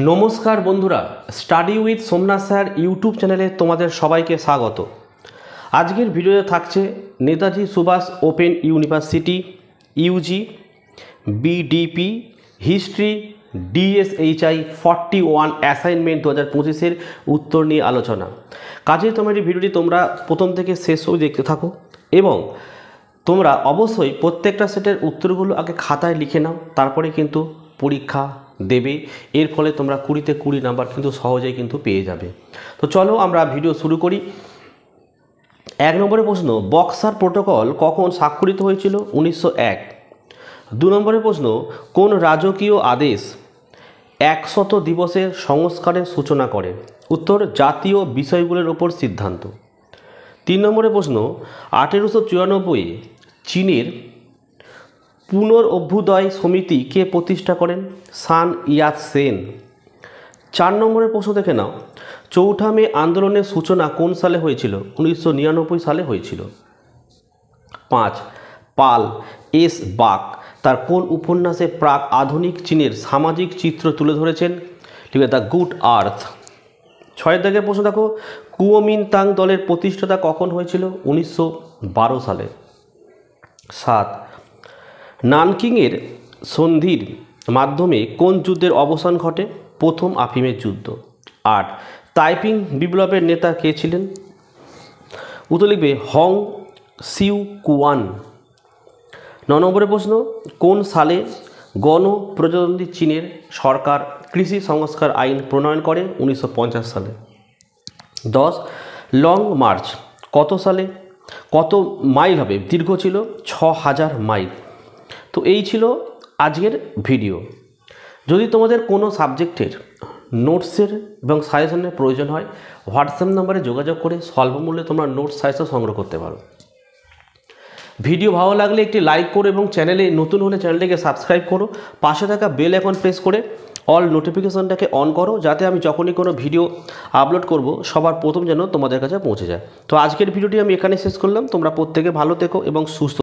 নমস্কার বন্ধুরা, study with Somnath sir YouTube চ্যানেলে তোমাদের সবাইকে স্বাগত। আজকের ভিডিওতে থাকছে Netaji Subhas open university UG BDP history DSHI 41 assignment 2025-এর উত্তর নিয়ে আলোচনা। কাজেই তোমার এই ভিডিওটি তোমরা প্রথম থেকে শেষ অবধি দেখতে থাকো এবং তোমরা অবশ্যই প্রত্যেকটা সেটের উত্তরগুলো আগে খাতায় লিখে নাও, তারপরে কিন্তু পরীক্ষা দেবে। এর ফলে তোমরা 20-তে 20 নাম্বার কিন্তু সহজেই কিন্তু পেয়ে যাবে। তো চলো আমরা ভিডিও শুরু করি। 1 নম্বরে প্রশ্ন, বক্সার প্রোটোকল কখন স্বাক্ষরিত হয়েছিল? 1901। 2 নম্বরের প্রশ্ন, কোন রাজকীয় আদেশ 100 দিবসের সংস্কারের সূচনা করে? উত্তর, জাতীয় বিষয়গুলোর ওপর সিদ্ধান্ত। 3 নম্বরের প্রশ্ন, 1894-এ চীনের পুনরঅভ্যুদয় সমিতি কে প্রতিষ্ঠা করেন? সান ইয়াতসেন। 4 নম্বরের প্রশ্ন দেখে নাও, চৌঠা মে আন্দোলনের সূচনা কোন সালে হয়েছিল? 1999 সালে হয়েছিল। 5, পাল এস বাক তার কোন উপন্যাসে প্রাক আধুনিক চীনের সামাজিক চিত্র তুলে ধরেছেন? লিখবে দ্য গুড আর্থ। 6 দাগের প্রশ্ন দেখো, কুওমিন্টাং দলের প্রতিষ্ঠাতা কখন হয়েছিল? 1912 সালে। 7, নানকিংয়ের সন্ধির মাধ্যমে কোন যুদ্ধের অবসান ঘটে? প্রথম আফিমের যুদ্ধ। 8, তাইপিং বিপ্লবের নেতা কে ছিলেন? উত্তর লিখবে হং সিউ কুয়ান। 9 নম্বরের প্রশ্ন, কোন সালে গণপ্রজাতন্ত্রী চীনের সরকার কৃষি সংস্কার আইন প্রণয়ন করে? 1950 সালে। 10, লং মার্চ কত সালে কত মাইল হবে? দীর্ঘ ছিল 6000 মাইল। তো এই ছিল আজকের ভিডিও। যদি তোমাদের কোনো সাবজেক্টের নোটসের এবং সাজেশনের প্রয়োজন হয়, হোয়াটসঅ্যাপ নম্বরে যোগাযোগ করে স্বল্প মূল্যে তোমরা নোটস সাজেশন সংগ্রহ করতে পারো। ভিডিও ভালো লাগলে একটি লাইক করো এবং চ্যানেলে নতুন হলে চ্যানেলটিকে সাবস্ক্রাইব করো। পাশে থাকা বেল আইকন প্রেস করে অল নোটিফিকেশনটাকে অন করো, যাতে আমি যখনই কোনো ভিডিও আপলোড করব সবার প্রথম যেন তোমাদের কাছে পৌঁছে যায়। তো আজকের ভিডিওটি আমি এখানে শেষ করলাম। তোমরা প্রত্যেকে ভালো থেকো এবং সুস্থ